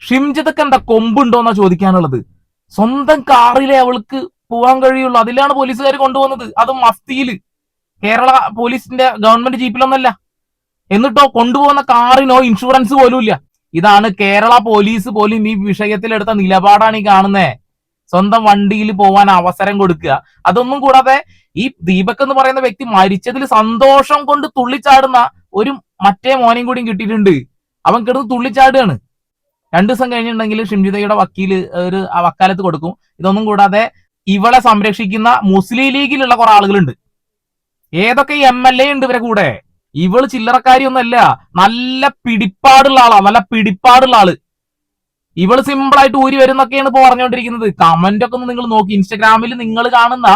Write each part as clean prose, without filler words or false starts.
ഷിംജിതക്ക് എന്താ കൊമ്പുണ്ടോന്നാ ചോദിക്കാനുള്ളത്. സ്വന്തം കാറിലെ അവൾക്ക് പോവാൻ കഴിയുള്ളൂ, അതിലാണ് പോലീസുകാർ കൊണ്ടുപോകുന്നത്, അതും മഫ്തിയില്. കേരള പോലീസിന്റെ ഗവൺമെന്റ് ജീപ്പിലൊന്നല്ല. എന്നിട്ടോ കൊണ്ടുപോകുന്ന കാറിനോ ഇൻഷുറൻസ് പോലും ഇല്ല. ഇതാണ് കേരള പോലീസ് പോലും ഈ വിഷയത്തിൽ എടുത്ത നിലപാടാണ് ഈ കാണുന്നേ. സ്വന്തം വണ്ടിയിൽ പോവാൻ അവസരം കൊടുക്കുക. അതൊന്നും കൂടാതെ ഈ ദീപക് എന്ന് പറയുന്ന വ്യക്തി മരിച്ചതിൽ സന്തോഷം കൊണ്ട് തുള്ളിച്ചാടുന്ന ഒരു മറ്റേ മോനെയും കൂടിയും കിട്ടിയിട്ടുണ്ട്. അവൻ കിടന്ന് തുള്ളിച്ചാടുകയാണ്. 2 ദിവസം കഴിഞ്ഞിട്ടുണ്ടെങ്കിൽ ഷിംജിതയുടെ വക്കീല് ഒരു വക്കാലത്ത് കൊടുക്കും. ഇതൊന്നും കൂടാതെ ഇവളെ സംരക്ഷിക്കുന്ന മുസ്ലിം ലീഗിലുള്ള കുറെ ആളുകളുണ്ട്. ഏതൊക്കെ MLA ഉണ്ട് ഇവരെ കൂടെ. ഇവള് ചില്ലറക്കാരിയൊന്നുമല്ല, നല്ല പിടിപ്പാടുള്ള ആളാ, നല്ല പിടിപ്പാടുള്ള ആള്. ഇവള് സിമ്പിൾ ആയിട്ട് ഊരി വരുന്നൊക്കെയാണ് ഇപ്പൊ പറഞ്ഞുകൊണ്ടിരിക്കുന്നത്. കമന്റ് ഒക്കെ ഒന്ന് നിങ്ങൾ നോക്കി. ഇൻസ്റ്റഗ്രാമിൽ നിങ്ങൾ കാണുന്ന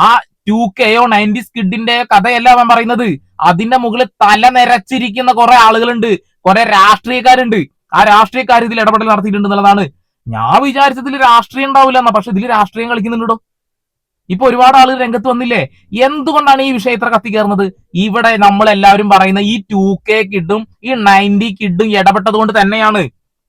ആ 2K-യോ 90s കിഡിന്റെ കഥയല്ല അവൻ പറയുന്നത്. അതിന്റെ മുകളിൽ തല നിരച്ചിരിക്കുന്ന കുറെ ആളുകളുണ്ട്, കുറെ രാഷ്ട്രീയക്കാരുണ്ട്. ആ രാഷ്ട്രീയക്കാർ ഇതിൽ ഇടപെടൽ നടത്തിയിട്ടുണ്ട് എന്നുള്ളതാണ്. ഞാൻ വിചാരിച്ചതിൽ രാഷ്ട്രീയം ഉണ്ടാവില്ല എന്നാ, പക്ഷെ ഇതിൽ രാഷ്ട്രീയം കളിക്കുന്നുണ്ടോ. ഇപ്പൊ ഒരുപാട് ആളുകൾ രംഗത്ത് വന്നില്ലേ. എന്തുകൊണ്ടാണ് ഈ വിഷയം ഇത്ര കത്തിക്കയറുന്നത്? ഇവിടെ നമ്മൾ എല്ലാവരും പറയുന്ന ഈ 2K കിഡും ഈ 90 കിഡും ഇടപെട്ടത് കൊണ്ട് തന്നെയാണ്.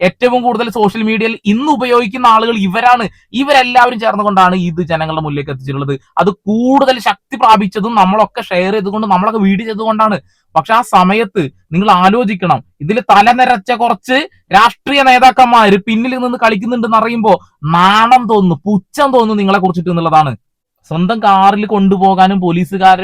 ഏറ്റവും കൂടുതൽ സോഷ്യൽ മീഡിയയിൽ ഇന്ന് ഉപയോഗിക്കുന്ന ആളുകൾ ഇവരാണ്. ഇവരെല്ലാവരും ചേർന്നുകൊണ്ടാണ് ഇത് ജനങ്ങളുടെ മുന്നിലേക്ക് എത്തിച്ചിട്ടുള്ളത്. അത് കൂടുതൽ ശക്തി പ്രാപിച്ചതും നമ്മളൊക്കെ ഷെയർ ചെയ്തുകൊണ്ട്, നമ്മളൊക്കെ വീഡിയോ ചെയ്തുകൊണ്ടാണ്. പക്ഷെ ആ സമയത്ത് നിങ്ങൾ ആലോചിക്കണം, ഇതിൽ തലനിരച്ച കുറച്ച് രാഷ്ട്രീയ നേതാക്കന്മാര് പിന്നിൽ നിന്ന് കളിക്കുന്നുണ്ടെന്ന് അറിയുമ്പോ നാണം തോന്നുന്നു, പുച്ഛം തോന്നുന്നു നിങ്ങളെ കുറിച്ചിട്ട് എന്നുള്ളതാണ്. സ്വന്തം കാറിൽ കൊണ്ടുപോകാനും പോലീസുകാർ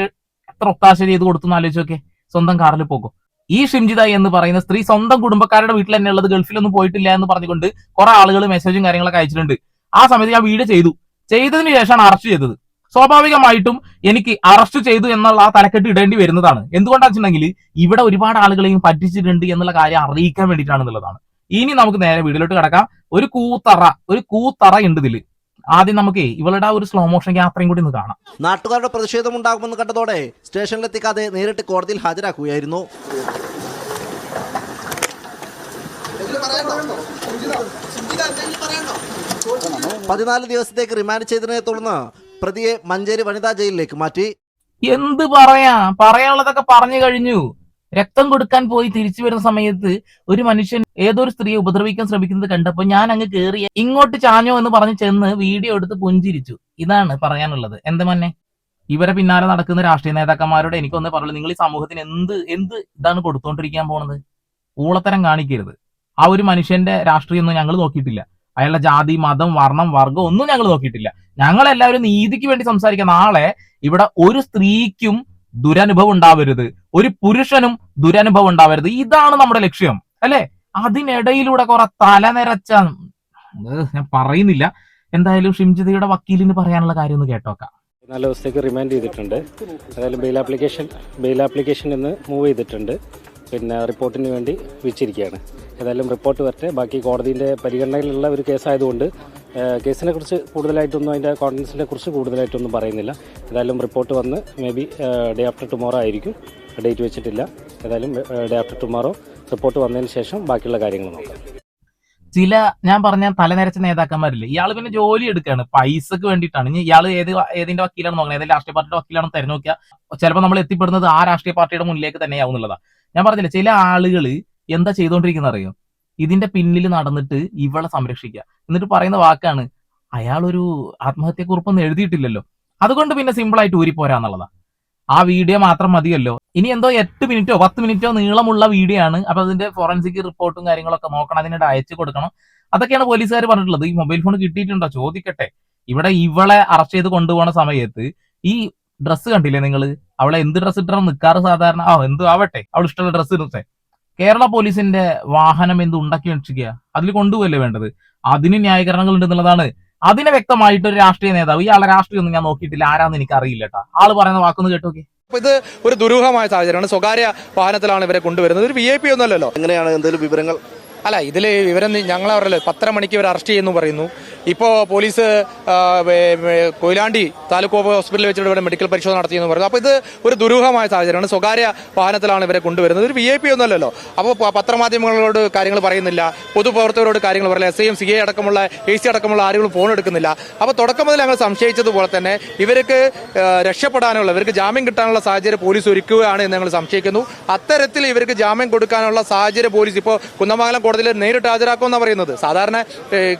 എത്ര ഒത്താശ ചെയ്ത് കൊടുത്തു ആലോചിച്ചൊക്കെ. സ്വന്തം കാറിൽ പോകും. ഈ ഷിംജിത എന്ന് പറയുന്ന സ്ത്രീ സ്വന്തം കുടുംബക്കാരുടെ വീട്ടിൽ തന്നെ ഉള്ളത്, ഗൾഫിലൊന്നും പോയിട്ടില്ല എന്ന് പറഞ്ഞുകൊണ്ട് കുറെ ആളുകൾ മെസ്സേജും കാര്യങ്ങളൊക്കെ അയച്ചിട്ടുണ്ട്. ആ സമയത്ത് ഞാൻ വീഡിയോ ചെയ്തതിന് ശേഷമാണ് അറസ്റ്റ് ചെയ്തത്. സ്വാഭാവികമായിട്ടും എനിക്ക് അറസ്റ്റ് ചെയ്തു എന്നുള്ള ആ തലക്കെട്ട് ഇടേണ്ടി വരുന്നതാണ്. എന്തുകൊണ്ടാണെന്ന് വെച്ചിട്ടുണ്ടെങ്കിൽ ഇവിടെ ഒരുപാട് ആളുകളെയും പറ്റിച്ചിട്ടുണ്ട് എന്നുള്ള കാര്യം അറിയിക്കാൻ വേണ്ടിയിട്ടാണെന്നുള്ളതാണ്. ഇനി നമുക്ക് നേരെ വീഡിയോയിലോട്ട് കിടക്കാം. ഒരു കൂത്തറ ഉണ്ട് ഇതില്. ആദ്യം നമുക്ക് ഇവളുടെ ആ ഒരു സ്ലോ മോഷൻ യാത്രയും കൂടി ഒന്ന് കാണാം. നാട്ടുകാരുടെ പ്രതിഷേധം ഉണ്ടാകുമെന്ന് കണ്ടതോടെ സ്റ്റേഷനിലെത്തിക്കാതെ നേരിട്ട് കോടതിയിൽ ഹാജരാക്കുകയായിരുന്നു. 14 ദിവസത്തേക്ക് റിമാൻഡ് ചെയ്തതിനെ തുടർന്ന് പ്രതിയെ മഞ്ചേരി വനിതാ ജയിലിലേക്ക് മാറ്റി. എന്ത് പറയാനുള്ളതൊക്കെ പറഞ്ഞു കഴിഞ്ഞു. രക്തം കൊടുക്കാൻ പോയി തിരിച്ചു വരുന്ന സമയത്ത് ഒരു മനുഷ്യൻ ഏതൊരു സ്ത്രീയെ ഉപദ്രവിക്കാൻ ശ്രമിക്കുന്നത് കണ്ടപ്പോ ഞാൻ അങ്ങ് കേറി ഇങ്ങോട്ട് ചാഞ്ഞോ എന്ന് പറഞ്ഞ് ചെന്ന് വീഡിയോ എടുത്ത് പുഞ്ചിരിച്ചു. ഇതാണ് പറയാനുള്ളത്. എന്ത് മന്നെ ഇവരെ പിന്നാലെ നടക്കുന്ന രാഷ്ട്രീയ നേതാക്കന്മാരോട് എനിക്കൊന്നേ പറയുള്ളൂ, നിങ്ങൾ ഈ സമൂഹത്തിന് എന്ത് ഇതാണ് കൊടുത്തോണ്ടിരിക്കാൻ പോണത്? ഊളത്തരം കാണിക്കരുത്. ആ ഒരു മനുഷ്യന്റെ രാഷ്ട്രീയം ഒന്നും ഞങ്ങൾ നോക്കിയിട്ടില്ല. അയാളുടെ ജാതി, മതം, വർണ്ണം, വർഗം ഒന്നും ഞങ്ങൾ നോക്കിയിട്ടില്ല. ഞങ്ങളെല്ലാവരും നീതിക്ക് വേണ്ടി സംസാരിക്കുന്ന നാളെ ഇവിടെ ഒരു സ്ത്രീക്കും ദുരനുഭവം ഉണ്ടാവരുത്, ഒരു പുരുഷനും ദുരനുഭവം ഉണ്ടാവരുത്. ഇതാണ് നമ്മുടെ ലക്ഷ്യം, അല്ലെ? അതിനിടയിലൂടെ കുറെ തലനിരച്ച ഞാൻ പറയുന്നില്ല. എന്തായാലും ഷിംജിതയുടെ വക്കീലിന് പറയാനുള്ള കാര്യം ഒന്ന് കേട്ടോക്കാം. 4 ദിവസത്തേക്ക് റിമാൻഡ് ചെയ്തിട്ടുണ്ട്. ഏതായാലും ബെയിൽ ആപ്ലിക്കേഷൻ ഇന്ന് മൂവ് ചെയ്തിട്ടുണ്ട്. പിന്നെ റിപ്പോർട്ടിന് വേണ്ടി വെച്ചിരിക്കുകയാണ്. ഏതായാലും റിപ്പോർട്ട് വരട്ടെ. ബാക്കി കോടതിയുടെ പരിഗണനയിലുള്ള ഒരു കേസായതുകൊണ്ട് കേസിനെ കുറിച്ച് കൂടുതലായിട്ടൊന്നും, അതിൻ്റെ കോണ്ടൻസിനെ കുറിച്ച് കൂടുതലായിട്ടൊന്നും പറയുന്നില്ല. ഏതായാലും റിപ്പോർട്ട് വന്ന് may be day after tomorrow ആയിരിക്കും. ഡേറ്റ് വെച്ചിട്ടില്ല. ഏതായാലും ഡേ ആഫ്റ്റർ ടുമോറോ റിപ്പോർട്ട് വന്നതിന് ശേഷം ബാക്കിയുള്ള കാര്യങ്ങൾ നോക്കാം. ചില ഞാൻ പറഞ്ഞ തലനിരച്ച നേതാക്കന്മാരില്ലേ, ഇയാൾ പിന്നെ ജോലി എടുക്കുകയാണ് പൈസക്ക് വേണ്ടിയിട്ടാണ്. ഇനി ഇയാൾ ഏതിന്റെ വക്കീലാണ് നോക്കുന്നത്, ഏതെങ്കിലും രാഷ്ട്രീയ പാർട്ടിയുടെ വക്കീലാണെന്ന് തിരഞ്ഞു നോക്കിയാൽ ചിലപ്പോൾ നമ്മൾ എത്തിപ്പെടുന്നത് ആ രാഷ്ട്രീയ പാർട്ടിയുടെ മുന്നിലേക്ക് തന്നെയാവുന്നുള്ളതാണ്. ഞാൻ പറഞ്ഞില്ല, ചില ആളുകൾ എന്താ ചെയ്തുകൊണ്ടിരിക്കുന്ന അറിയോ? ഇതിന്റെ പിന്നിൽ നടന്നിട്ട് ഇവളെ സംരക്ഷിക്കുക. എന്നിട്ട് പറയുന്ന വാക്കാണ്, അയാളൊരു ആത്മഹത്യക്കുറിപ്പൊന്നും എഴുതിയിട്ടില്ലല്ലോ, അതുകൊണ്ട് പിന്നെ സിമ്പിൾ ആയിട്ട് ഊരിപ്പോരാന്നുള്ളതാ. ആ വീഡിയോ മാത്രം മതിയല്ലോ. ഇനി എന്തോ 8 മിനിറ്റോ 10 മിനിറ്റോ നീളമുള്ള വീഡിയോ ആണ്. അപ്പൊ അതിന്റെ ഫോറൻസിക് റിപ്പോർട്ടും കാര്യങ്ങളൊക്കെ നോക്കണം, അതിനിടെ അയച്ചു കൊടുക്കണം. അതൊക്കെയാണ് പോലീസുകാർ പറഞ്ഞിട്ടുള്ളത്. ഈ മൊബൈൽ ഫോൺ കിട്ടിയിട്ടുണ്ടോ ചോദിക്കട്ടെ. ഇവിടെ ഇവളെ അറസ്റ്റ് ചെയ്ത് കൊണ്ടുപോകുന്ന സമയത്ത് ഈ ഡ്രസ്സ് കണ്ടില്ലേ നിങ്ങൾ? അവളെ എന്ത് ഡ്രസ്സ് ഇട്ടാണ് നിൽക്കാറ് സാധാരണ? എന്ത് ആവട്ടെ, അവൾ ഇഷ്ടമുള്ള ഡ്രസ്സ് ഇടട്ടെ. കേരള പോലീസിന്റെ വാഹനം എന്ത് ഉണ്ടാക്കി വെച്ചിരിക്കുക, അതിൽ കൊണ്ടുപോകല്ലേ വേണ്ടത്. അതിന് ന്യായീകരണങ്ങൾ ഉണ്ടെന്നുള്ളതാണ്. അതിനെ വ്യക്തമായിട്ട് ഒരു രാഷ്ട്രീയ നേതാവ്, ഇയാളെ രാഷ്ട്രീയം ഒന്നും ഞാൻ നോക്കിയിട്ടില്ല, ആരാന്ന് എനിക്ക് അറിയില്ല കേട്ടാ. ആള് പറയുന്ന വാക്കൊന്ന് കേട്ടോക്കെ. ഇത് ഒരു ദുരൂഹമായ സാഹചര്യമാണ്. സ്വകാര്യ വാഹനത്തിലാണ് ഇവരെ കൊണ്ടുവരുന്നത്. ഒരു VIP ഒന്നുമല്ലല്ലോ. എങ്ങനെയാണ് എന്തെങ്കിലും വിവരങ്ങൾ? അല്ല, ഇതില് വിവരം ഞങ്ങൾ അവരല്ലേ 10:30 മണിക്ക് ഇവർ അറസ്റ്റ് ചെയ്യുന്നു പറയുന്നു. ഇപ്പോൾ പോലീസ് കൊയിലാണ്ടി താലൂക്ക് ഹോസ്പിറ്റലിൽ വെച്ചിട്ട് ഇവിടെ മെഡിക്കൽ പരിശോധന നടത്തിയെന്ന് പറയുന്നത്. അപ്പോൾ ഇത് ഒരു ദുരൂഹമായ സാഹചര്യമാണ്. സ്വകാര്യ വാഹനത്തിലാണ് ഇവരെ കൊണ്ടുവരുന്നത്. ഒരു VIP ഒന്നുമല്ലല്ലോ. അപ്പോൾ പത്രമാധ്യമങ്ങളോട് കാര്യങ്ങൾ പറയുന്നില്ല, പൊതുപ്രവർത്തകരോട് കാര്യങ്ങൾ പറയില്ല, SI CA അടക്കമുള്ള AC അടക്കമുള്ള ആരും ഫോൺ എടുക്കുന്നില്ല. അപ്പോൾ തുടക്കം മുതൽ ഞങ്ങൾ സംശയിച്ചതുപോലെ തന്നെ ഇവർക്ക് രക്ഷപ്പെടാനുള്ള, ഇവർക്ക് ജാമ്യം കിട്ടാനുള്ള സാഹചര്യം പോലീസ് ഒരുക്കുകയാണ് എന്ന് ഞങ്ങൾ സംശയിക്കുന്നു. അത്തരത്തിൽ ഇവർക്ക് ജാമ്യം കൊടുക്കാനുള്ള സാഹചര്യം പോലീസ് ഇപ്പോൾ കുന്നമംഗലം കോടതിയിൽ നേരിട്ട് ഹാജരാക്കുമെന്നാണ് പറയുന്നത്. സാധാരണ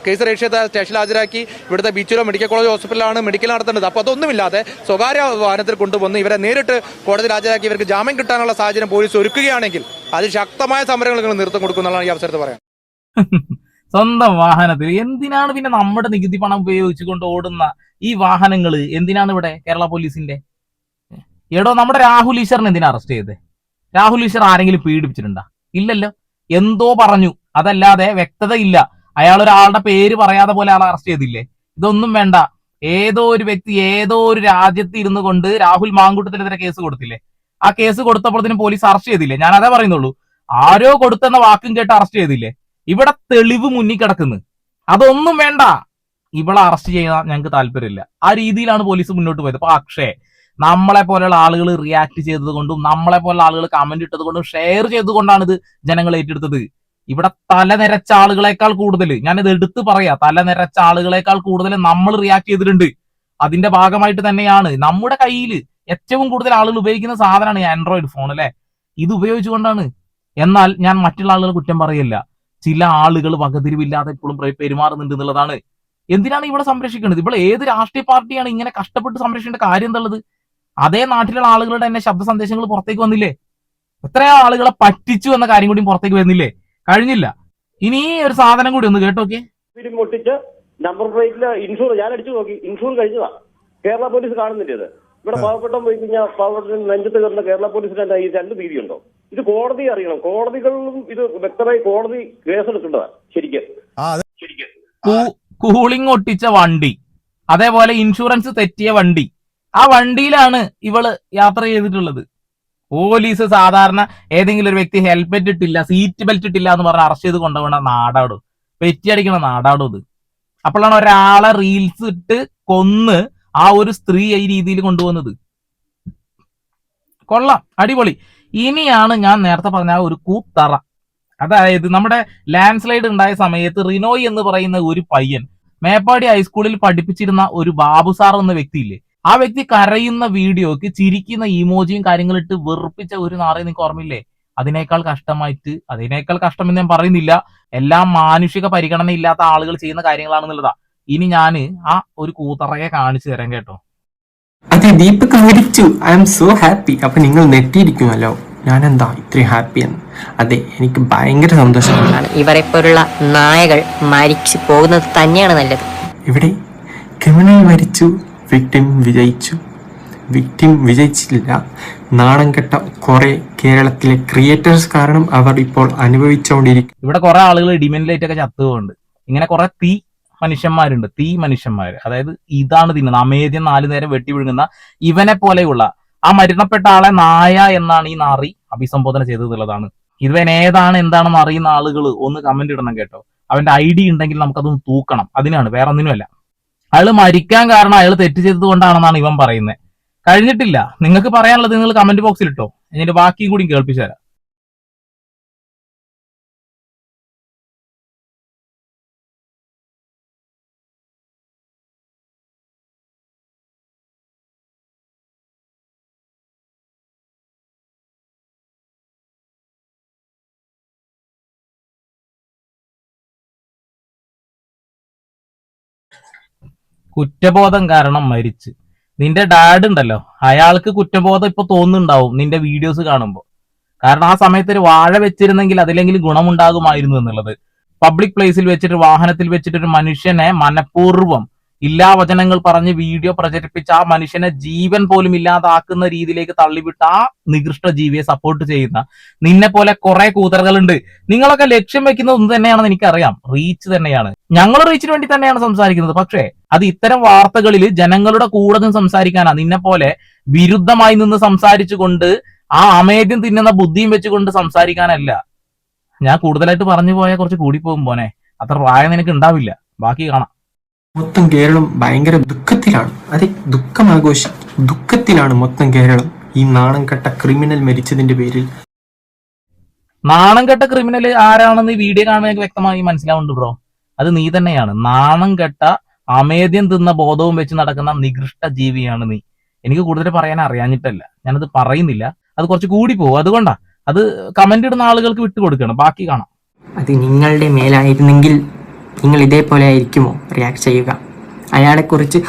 കേസ് രജിസ്റ്റർ ചെയ്ത സ്റ്റേഷനിൽ ഹാജരാക്കി ഇവിടുത്തെ ബീച്ചിലോ മെഡിക്കൽ കോളേജ് ഹോസ്പിറ്റലാണ് മെഡിക്കൽ നടത്തേണ്ടത്. അപ്പോൾ അതൊന്നുമില്ലാതെ സ്വകാര്യ വാഹനത്തിൽ കൊണ്ടുവന്ന് ഇവരെ നേരിട്ട് കോടതിയിൽ ഹാജരാക്കി ഇവർക്ക് ജാമ്യം കിട്ടാനുള്ള സാഹചര്യം പോലീസ് ഒരുക്കുകയാണെങ്കിൽ അത് ശക്തമായ സമരങ്ങൾ നിങ്ങൾ നിർത്തം കൊടുക്കുന്നതാണ് ഈ അവസരത്തിൽ പറയാം. സ്വന്തം വാഹനത്തിൽ എന്തിനാണ് പിന്നെ നമ്മുടെ നികുതി പണം ഉപയോഗിച്ചുകൊണ്ട് ഓടുന്ന ഈ വാഹനങ്ങൾ എന്തിനാണ് ഇവിടെ കേരള പോലീസിന്റെ? എടോ, നമ്മുടെ രാഹുൽ ഈശ്വറിനെ എന്തിനാ അറസ്റ്റ് ചെയ്തത്? രാഹുൽ ഈശ്വർ ആരെങ്കിലും പീഡിപ്പിച്ചിട്ടുണ്ടാ? ഇല്ലല്ലോ. എന്തോ പറഞ്ഞു, അതല്ലാതെ വ്യക്തത ഇല്ല. അയാൾ ഒരാളുടെ പേര് പറയാതെ പോലെ ആളെ അറസ്റ്റ് ചെയ്തില്ലേ? ഇതൊന്നും വേണ്ട. ഏതോ ഒരു വ്യക്തി ഏതോ ഒരു രാജ്യത്ത് ഇരുന്നു കൊണ്ട് രാഹുൽ മാങ്കൂട്ടത്തിനെതിരെ കേസ് കൊടുത്തില്ലേ? ആ കേസ് കൊടുത്തപ്പോഴത്തേനും പോലീസ് അറസ്റ്റ് ചെയ്തില്ലേ? ഞാൻ അതേ പറയുന്നുള്ളൂ. ആരോ കൊടുത്തെന്ന വാക്കും കേട്ട് അറസ്റ്റ് ചെയ്തില്ലേ? ഇവിടെ തെളിവ് മുന്നിൽ കിടക്കുന്നു. അതൊന്നും വേണ്ട. ഇവളെ അറസ്റ്റ് ചെയ്യാൻ ഞങ്ങൾക്ക് താല്പര്യമില്ല. ആ രീതിയിലാണ് പോലീസ് മുന്നോട്ട് പോയത്. പക്ഷേ നമ്മളെ പോലെയുള്ള ആളുകൾ റിയാക്ട് ചെയ്തത് കൊണ്ടും നമ്മളെ പോലുള്ള ആളുകൾ കമന്റ് ഇട്ടത് കൊണ്ടും ഷെയർ ചെയ്തുകൊണ്ടാണ് ഇത് ജനങ്ങൾ ഏറ്റെടുത്തത്. ഇവിടെ തലനിരച്ച ആളുകളെക്കാൾ കൂടുതൽ, ഞാനിത് എടുത്ത് പറയാ, തലനിരച്ച ആളുകളെക്കാൾ കൂടുതൽ നമ്മൾ റിയാക്ട് ചെയ്തിട്ടുണ്ട്. അതിന്റെ ഭാഗമായിട്ട് തന്നെയാണ് നമ്മുടെ കയ്യിൽ ഏറ്റവും കൂടുതൽ ആളുകൾ ഉപയോഗിക്കുന്ന സാധനമാണ് ഈ ആൻഡ്രോയിഡ് ഫോൺ, അല്ലെ? ഇത് ഉപയോഗിച്ചുകൊണ്ടാണ്. എന്നാൽ ഞാൻ മറ്റുള്ള ആളുകൾ കുറ്റം പറയില്ല. ചില ആളുകൾ വകതിരിവില്ലാതെ ഇപ്പോഴും പെരുമാറുന്നുണ്ട് എന്നുള്ളതാണ്. എന്തിനാണ് ഇവിടെ സംരക്ഷിക്കുന്നത്? ഇവിടെ ഏത് രാഷ്ട്രീയ പാർട്ടിയാണ് ഇങ്ങനെ കഷ്ടപ്പെട്ട് സംരക്ഷിക്കേണ്ട കാര്യം എന്നുള്ളത്? അതേ നാട്ടിലുള്ള ആളുകളുടെ തന്നെ ശബ്ദ സന്ദേശങ്ങൾ പുറത്തേക്ക് വന്നില്ലേ? എത്രയോ ആളുകളെ പറ്റിച്ചു എന്ന കാര്യം കൂടി പുറത്തേക്ക് വരുന്നില്ലേ? കഴിഞ്ഞില്ല. ഇനി ഒരു സാധനം കൂടി ഒന്ന് കേട്ടോക്കെ. ഒട്ടിച്ച് നമ്പർ പ്ലേറ്റില് ഇൻഷൂർ ഞാൻ അടിച്ചു നോക്കി, ഇൻഷൂർ കഴിഞ്ഞതാ. കേരള പോലീസ് കാണുന്നില്ല ഇത്. ഇവിടെ പാവപ്പെട്ടം പോയി കഴിഞ്ഞാൽ പാവപ്പെട്ട നെഞ്ചത്ത് കയറുന്ന കേരള പോലീസിന്റെ ഈ 2 രീതിയുണ്ടോ? ഇത് കോടതി അറിയണം. കോടതികളിലും ഇത് വ്യക്തമായി കോടതി കേസെടുക്കേണ്ടതാ ശരിക്കും. കൂളിംഗ് ഒട്ടിച്ച വണ്ടി, അതേപോലെ ഇൻഷുറൻസ് തെറ്റിയ വണ്ടി, ആ വണ്ടിയിലാണ് ഇവള് യാത്ര ചെയ്തിട്ടുള്ളത്. പോലീസ് സാധാരണ ഏതെങ്കിലും ഒരു വ്യക്തി ഹെൽമെറ്റ് ഇട്ടില്ല, സീറ്റ് ബെൽറ്റ് ഇട്ടില്ല എന്ന് പറഞ്ഞ് അറസ്റ്റ് ചെയ്ത് കൊണ്ടുപോകണ നാടാടും, പെറ്റിയടിക്കണ നാടാടും ഇത്. അപ്പോഴാണ് ഒരാളെ റീൽസ് ഇട്ട് കൊന്ന് ആ ഒരു സ്ത്രീ ഈ രീതിയിൽ കൊണ്ടുപോകുന്നത്. കൊള്ളാം, അടിപൊളി. ഇനിയാണ് ഞാൻ നേരത്തെ പറഞ്ഞ ഒരു കൂത്തറ. അതായത് നമ്മുടെ ലാൻഡ് സ്ലൈഡ് ഉണ്ടായ സമയത്ത് റിനോയ് എന്ന് പറയുന്ന ഒരു പയ്യൻ മേപ്പാടി ഹൈസ്കൂളിൽ പഠിപ്പിച്ചിരുന്ന ഒരു ബാബു സാർ എന്ന വ്യക്തിയില്ലേ, ആ വ്യക്തി കരയുന്ന വീഡിയോക്ക് ചിരിക്കുന്ന ഇമോജിയും കാര്യങ്ങളിട്ട് വെറുപ്പിച്ച ഒരു നാളെ നിങ്ങൾക്ക് ഓർമ്മയില്ലേ? അതിനേക്കാൾ കഷ്ടമെന്ന് ഞാൻ പറയുന്നില്ല, എല്ലാം മാനുഷിക പരിഗണന ഇല്ലാത്ത ആളുകൾ ചെയ്യുന്ന കാര്യങ്ങളാണെന്നുള്ളതാ. ഇനി ഞാന് ആ ഒരു കൂത്തറയെ കാണിച്ചു തരാം, കേട്ടോ. അതെ, ദീപക് മരിച്ചു. I am so happy. അപ്പൊ നിങ്ങൾ നെറ്റിയിരിക്കുമല്ലോ, ഞാൻ എന്താ ഇത്രയും ഹാപ്പിയെന്ന്? അതെ, എനിക്ക് ഭയങ്കര സന്തോഷമാണ്. ഇവരെ പോലുള്ള നായകൾ മരിച്ചു പോകുന്നത് തന്നെയാണ് നല്ലത്. ഇവിടെ ക്രിമിനൽ മരിച്ചു, വിക്ടിം വിജയിച്ചില്ല. നാണം കെട്ട കുറെ കേരളത്തിലെ ക്രിയേറ്റേഴ്സ് കാരണം അവർ ഇപ്പോൾ അനുഭവിച്ചുകൊണ്ടിരിക്കും. ഇവിടെ കുറെ ആളുകൾ ഡിമെൻലൈറ്റ് ഒക്കെ ചത്തുപോകുന്നുണ്ട്. ഇങ്ങനെ കുറെ തീ മനുഷ്യന്മാര്, അതായത് ഇതാണ് തിന്നുന്നത്, അമേദ്യം 4 നേരം വെട്ടി വിഴുങ്ങുന്ന ഇവനെ പോലെയുള്ള ആ മരണപ്പെട്ട ആളെ നായ എന്നാണ് ഈ നാറി അഭിസംബോധന ചെയ്തതുള്ളതാണ്. ഇവൻ ഏതാണ് എന്താണെന്ന് അറിയുന്ന ആളുകൾ ഒന്ന് കമന്റ് ഇടണം, കേട്ടോ. അവന്റെ ID ഉണ്ടെങ്കിൽ നമുക്കതൊന്ന് തൂക്കണം. അതിനാണ്, വേറെ ഒന്നിനുമല്ല. അയാൾ മരിക്കാൻ കാരണം അയാൾ തെറ്റ് ചെയ്തത് കൊണ്ടാണെന്നാണ് ഇവൻ പറയുന്നത്. കഴിഞ്ഞിട്ടില്ല. നിങ്ങൾക്ക് പറയാനുള്ളത് നിങ്ങൾ കമന്റ് ബോക്സിൽ ഇട്ടോ. ഇതിന്റെ ബാക്കിയും കൂടി കേൾപ്പിച്ചു തരാം. കുറ്റബോധം കാരണം മരിച്ച്. നിന്റെ ഡാഡ് ഉണ്ടല്ലോ, അയാൾക്ക് കുറ്റബോധം ഇപ്പൊ തോന്നുന്നുണ്ടാവും നിന്റെ വീഡിയോസ് കാണുമ്പോൾ. കാരണം ആ സമയത്ത് ഒരു വാഴ വെച്ചിരുന്നെങ്കിൽ അതിലെങ്കിലും ഗുണമുണ്ടാകുമായിരുന്നു എന്നുള്ളത്. പബ്ലിക് പ്ലേസിൽ വെച്ചിട്ട്, വാഹനത്തിൽ വെച്ചിട്ട് ഒരു മനുഷ്യനെ മനഃപൂർവ്വം ഇല്ലാ വചനങ്ങൾ പറഞ്ഞ് വീഡിയോ പ്രചരിപ്പിച്ച് ആ മനുഷ്യനെ ജീവൻ പോലും ഇല്ലാതാക്കുന്ന രീതിയിലേക്ക് തള്ളിവിട്ട് ആ നികൃഷ്ട ജീവിയെ സപ്പോർട്ട് ചെയ്യുന്ന നിന്നെ പോലെ കുറെ കൂതറുകളുണ്ട്. നിങ്ങളൊക്കെ ലക്ഷ്യം വെക്കുന്നത് ഒന്ന് തന്നെയാണെന്ന് എനിക്കറിയാം, റീച്ച് തന്നെയാണ്. ഞങ്ങൾ റീച്ചിന് വേണ്ടി തന്നെയാണ് സംസാരിക്കുന്നത്. പക്ഷേ അത് ഇത്തരം വാർത്തകളിൽ ജനങ്ങളുടെ കൂടെ നിന്ന് സംസാരിക്കാനാ. നിന്നെ പോലെ വിരുദ്ധമായി നിന്ന് സംസാരിച്ചുകൊണ്ട് ആ അമേദ്യം തിന്നുന്ന ബുദ്ധിയും വെച്ചുകൊണ്ട് സംസാരിക്കാനല്ല. ഞാൻ കൂടുതലായിട്ട് പറഞ്ഞു പോയാൽ കുറച്ച് കൂടിപ്പോകും പോനെ. അത്ര പ്രായം നിനക്ക് ഉണ്ടാവില്ല. ബാക്കി കാണാം. മൊത്തം കേരളം ഭയങ്കര ദുഃഖത്തിലാണ്. അതെ, ദുഃഖത്തിലാണ് മൊത്തം കേരളം ഈ നാണം കെട്ട ക്രിമിനൽ മരിച്ചതിന്റെ പേരിൽ. നാണം കെട്ട ക്രിമിനൽ ആരാണെന്ന് ഈ വീഡിയോ കാണുമ്പോൾ എനിക്ക് വ്യക്തമായി മനസ്സിലാവുന്നുണ്ട് ബ്രോ. അത് നീ തന്നെയാണ്. നാണം കെട്ട അമേദ്യം തിന്ന ബോധവും വെച്ച് നടക്കുന്ന നികൃഷ്ട ജീവിയാണ് നീ. എനിക്ക് കൂടുതൽ പറയാൻ അറിയാഞ്ഞിട്ടല്ല, ഞാനത് പറയുന്നില്ല. അത് കുറച്ച് കൂടി പോകും, അതുകൊണ്ടാ. അത് കമന്റ് ഇടുന്ന ആളുകൾക്ക് വിട്ടുകൊടുക്കണം. ബാക്കി കാണാം. അത് നിങ്ങളുടെ മേലായിരുന്നെങ്കിൽ നിങ്ങൾ ഇതേപോലെ ആയിരിക്കുമോ റിയാക്ട് ചെയ്യുക? അയാളെക്കുറിച്ച്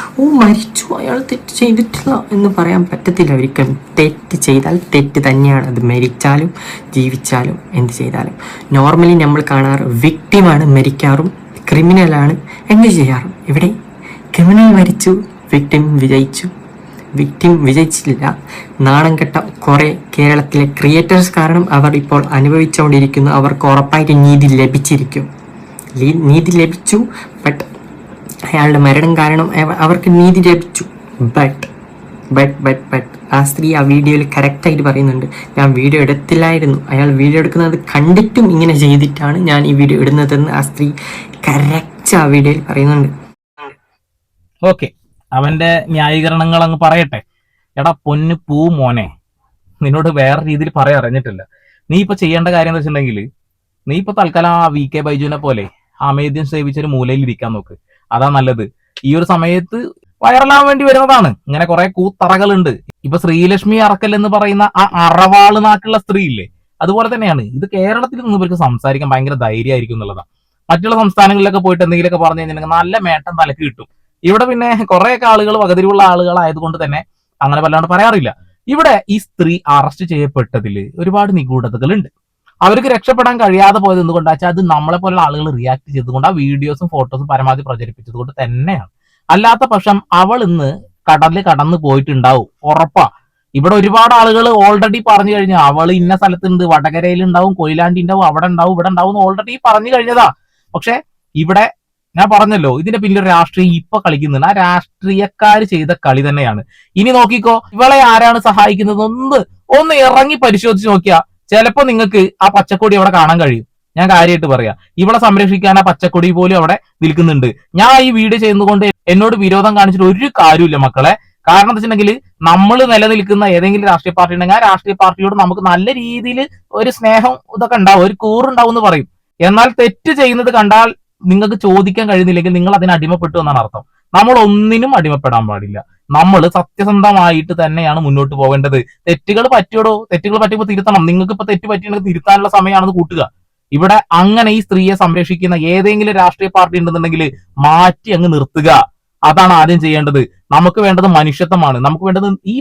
മരിച്ചു, അയാൾ തെറ്റ് ചെയ്തിട്ടില്ല എന്ന് പറയാൻ പറ്റത്തില്ല ഒരിക്കലും. തെറ്റ് ചെയ്താൽ തെറ്റ് തന്നെയാണ്. അത് മരിച്ചാലും ജീവിച്ചാലും എന്ത് ചെയ്താലും. നോർമലി നമ്മൾ കാണാറ് വിക്ടിമാണ് മരിക്കാറും ക്രിമിനലാണ് എന്ത് ചെയ്യാറും. ഇവിടെ ക്രിമിനൽ മരിച്ചു, വിക്ടിം വിജയിച്ചില്ല. നാണം കെട്ട കുറെ കേരളത്തിലെ ക്രിയേറ്റേഴ്സ് കാരണം അവർ ഇപ്പോൾ അനുഭവിച്ചുകൊണ്ടിരിക്കുന്നു. അവർക്ക് ഉറപ്പായിട്ട് നീതി ലഭിച്ചു. ബട്ട് അയാളുടെ മരണം കാരണം അവർക്ക് നീതി ലഭിച്ചു. ബട്ട് ആ സ്ത്രീ ആ വീഡിയോയിൽ കറക്റ്റായിട്ട് പറയുന്നുണ്ട്, ഞാൻ വീഡിയോ എടുത്തില്ലായിരുന്നു, അയാൾ വീഡിയോ എടുക്കുന്നത് കണ്ടിട്ടും ഇങ്ങനെ ചെയ്തിട്ടാണ് ഞാൻ ഈ വീഡിയോ ഇടുന്നതെന്ന് ആ സ്ത്രീ കറക്റ്റ് ആ വീഡിയോയിൽ പറയുന്നുണ്ട്. ഓക്കെ, അവന്റെ ന്യായീകരണങ്ങൾ അങ്ങ് പറയട്ടെ. എടാ പൊന്നു പൂ മോനെ, നിന്നോട് വേറെ രീതിയിൽ പറയാൻ അറിഞ്ഞിട്ടില്ല. നീ ഇപ്പൊ ചെയ്യേണ്ട കാര്യം എന്താ വെച്ചിട്ടുണ്ടെങ്കിൽ, നീ ഇപ്പൊ തൽക്കാലം ആ VK ബൈജുവിനെ പോലെ അമേദ്യം സേവിച്ചൊരു മൂലയിൽ ഇരിക്കാൻ നോക്ക്. അതാ നല്ലത്. ഈ ഒരു സമയത്ത് വൈറലാവാൻ വേണ്ടി വരുന്നതാണ്. ഇങ്ങനെ കുറെ കൂത്തറകളുണ്ട്. ഇപ്പൊ ശ്രീലക്ഷ്മി അറക്കൽ എന്ന് പറയുന്ന ആ അറവാള് നാക്കുള്ള സ്ത്രീ ഇല്ലേ, അതുപോലെ തന്നെയാണ്. ഇത് കേരളത്തിൽ നിന്ന് ഇവർക്ക് സംസാരിക്കാൻ ഭയങ്കര ധൈര്യമായിരിക്കും എന്നുള്ളതാണ്. മറ്റുള്ള സംസ്ഥാനങ്ങളിലൊക്കെ പോയിട്ട് എന്തെങ്കിലുമൊക്കെ പറഞ്ഞു കഴിഞ്ഞിട്ടുണ്ടെങ്കിൽ നല്ല മേട്ടം തലക്ക് കിട്ടും. ഇവിടെ പിന്നെ കുറെയൊക്കെ ആളുകൾ വകതിരിവുള്ള ആളുകളായതുകൊണ്ട് തന്നെ അങ്ങനെ വല്ലാണ്ട് പറയാറില്ല. ഇവിടെ ഈ സ്ത്രീ അറസ്റ്റ് ചെയ്യപ്പെട്ടതിൽ ഒരുപാട് നിഗൂഢതകളുണ്ട്. അവർക്ക് രക്ഷപ്പെടാൻ കഴിയാതെ പോയത് എന്തുകൊണ്ടാ വെച്ചാൽ അത് നമ്മളെ പോലുള്ള ആളുകൾ റിയാക്ട് ചെയ്തുകൊണ്ട് ആ വീഡിയോസും ഫോട്ടോസും പരമാവധി പ്രചരിപ്പിച്ചത് കൊണ്ട് തന്നെയാണ്. അല്ലാത്ത പക്ഷം അവൾ ഇന്ന് കടലിൽ കടന്നു പോയിട്ടുണ്ടാവും, ഉറപ്പാ. ഇവിടെ ഒരുപാട് ആളുകൾ ഓൾറെഡി പറഞ്ഞു കഴിഞ്ഞു, അവൾ ഇന്ന സ്ഥലത്തുണ്ട്, വടകരയിൽ ഉണ്ടാവും, കൊയിലാണ്ടി ഉണ്ടാവും, അവിടെ ഉണ്ടാവും, ഇവിടെ ഉണ്ടാവും ഓൾറെഡി പറഞ്ഞു കഴിഞ്ഞതാ. പക്ഷെ ഇവിടെ ഞാൻ പറഞ്ഞല്ലോ, ഇതിന്റെ പിന്നിൽ രാഷ്ട്രീയം ഇപ്പൊ കളിക്കുന്നുണ്ട്. ആ രാഷ്ട്രീയക്കാർ ചെയ്ത കളി തന്നെയാണ്. ഇനി നോക്കിക്കോ, ഇവളെ ആരാണ് സഹായിക്കുന്നത് ഒന്ന് ഇറങ്ങി പരിശോധിച്ച് നോക്കിയാ ചിലപ്പോ നിങ്ങൾക്ക് ആ പച്ചക്കൊടി അവിടെ കാണാൻ കഴിയും. ഞാൻ കാര്യമായിട്ട് പറയാം, ഇവളെ സംരക്ഷിക്കാൻ ആ പച്ചക്കൊടി പോലും അവിടെ നിൽക്കുന്നുണ്ട്. ഞാൻ ഈ വീഡിയോ ചെയ്യുന്നതുകൊണ്ട് എന്നോട് വിരോധം കാണിച്ചിട്ട് ഒരു കാര്യമില്ല മക്കളെ. കാരണം എന്താ വെച്ചിട്ടുണ്ടെങ്കിൽ, നമ്മൾ നിലനിൽക്കുന്ന ഏതെങ്കിലും രാഷ്ട്രീയ പാർട്ടി ഉണ്ടെങ്കിൽ ആ രാഷ്ട്രീയ പാർട്ടിയോട് നമുക്ക് നല്ല രീതിയിൽ ഒരു സ്നേഹം ഇതൊക്കെ ഉണ്ടാവും, ഒരു കൂറുണ്ടാവും എന്ന് പറയും. എന്നാൽ തെറ്റ് ചെയ്യുന്നത് കണ്ടാൽ നിങ്ങൾക്ക് ചോദിക്കാൻ കഴിയുന്നില്ലെങ്കിൽ നിങ്ങൾ അതിന് അടിമപ്പെട്ടു എന്നാണ് അർത്ഥം. നമ്മൾ ഒന്നിനും അടിമപ്പെടാൻ പാടില്ല. നമ്മൾ സത്യസന്ധമായിട്ട് തന്നെയാണ് മുന്നോട്ട് പോകേണ്ടത്. തെറ്റുകൾ പറ്റിയപ്പോൾ തിരുത്തണം. നിങ്ങൾക്ക് ഇപ്പൊ തെറ്റ് പറ്റിയെങ്കിൽ തിരുത്താനുള്ള സമയമാണെന്ന് കൂട്ടുക. ഇവിടെ അങ്ങനെ ഈ സ്ത്രീയെ സംരക്ഷിക്കുന്ന ഏതെങ്കിലും രാഷ്ട്രീയ പാർട്ടി ഉണ്ടെന്നുണ്ടെങ്കിൽ മാറ്റി അങ്ങ് നിർത്തുക. അതാണ് ആദ്യം ചെയ്യേണ്ടത്. നമുക്ക് വേണ്ടത് മനുഷ്യത്വമാണ്. നമുക്ക് വേണ്ടത് ഈ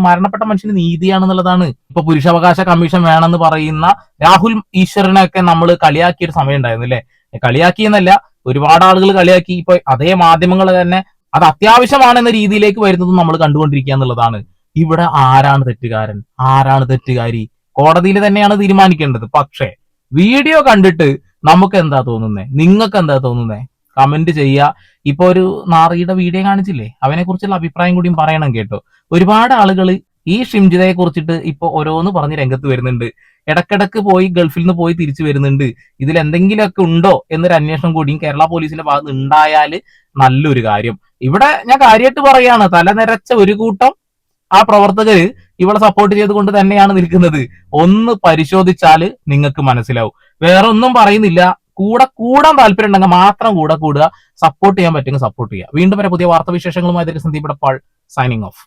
മരണപ്പെട്ട മനുഷ്യന് നീതിയാണെന്നുള്ളതാണ്. ഇപ്പൊ പുരുഷാവകാശ കമ്മീഷൻ വേണമെന്ന് പറയുന്ന രാഹുൽ ഈശ്വരനെയൊക്കെ നമ്മൾ കളിയാക്കിയൊരു സമയം ഉണ്ടായിരുന്നു അല്ലെ. കളിയാക്കിയെന്നല്ല, ഒരുപാട് ആളുകൾ കളിയാക്കി. ഇപ്പൊ അതേ മാധ്യമങ്ങൾ തന്നെ അത് അത്യാവശ്യമാണെന്ന രീതിയിലേക്ക് വരുന്നതും നമ്മൾ കണ്ടുകൊണ്ടിരിക്കുക എന്നുള്ളതാണ്. ഇവിടെ ആരാണ് തെറ്റുകാരൻ, ആരാണ് തെറ്റുകാരി, കോടതിയിൽ തന്നെയാണ് തീരുമാനിക്കേണ്ടത്. പക്ഷേ വീഡിയോ കണ്ടിട്ട് നമുക്ക് എന്താ തോന്നുന്നേ, നിങ്ങൾക്ക് എന്താ തോന്നുന്നേ, കമന്റ് ചെയ്യുക. ഇപ്പൊ ഒരു നാറിയുടെ വീഡിയോ കാണിച്ചില്ലേ, അവനെ കുറിച്ചുള്ള അഭിപ്രായം കൂടിയും പറയണം കേട്ടോ. ഒരുപാട് ആളുകൾ ഈ ഷിംജിതയെ കുറിച്ചിട്ട് ഇപ്പൊ ഓരോന്ന് പറഞ്ഞ് രംഗത്ത് വരുന്നുണ്ട്. ഇടക്കിടക്ക് പോയി ഗൾഫിൽ നിന്ന് പോയി തിരിച്ചു വരുന്നുണ്ട്. ഇതിൽ എന്തെങ്കിലുമൊക്കെ ഉണ്ടോ എന്നൊരു അന്വേഷണം കൂടിയും കേരള പോലീസിന്റെ ഭാഗത്ത് ഉണ്ടായാൽ നല്ലൊരു കാര്യം. ഇവിടെ ഞാൻ കാര്യമായിട്ട് പറയാണ്, തലനിരച്ച ഒരു കൂട്ടം ആ പ്രവർത്തകര് ഇവളെ സപ്പോർട്ട് ചെയ്തുകൊണ്ട് തന്നെയാണ് നിൽക്കുന്നത്. ഒന്ന് പരിശോധിച്ചാൽ നിങ്ങൾക്ക് മനസ്സിലാവും. വേറെ ഒന്നും പറയുന്നില്ല. കൂടാൻ താല്പര്യം ഉണ്ടെങ്കിൽ മാത്രം കൂടുക. സപ്പോർട്ട് ചെയ്യാൻ പറ്റുമെങ്കിൽ സപ്പോർട്ട് ചെയ്യുക. വീണ്ടും വരെ പുതിയ വാർത്താവിശേഷങ്ങളുമായി സന്ദീപ് ഇടപ്പാൾ സൈനിങ് ഓഫ്.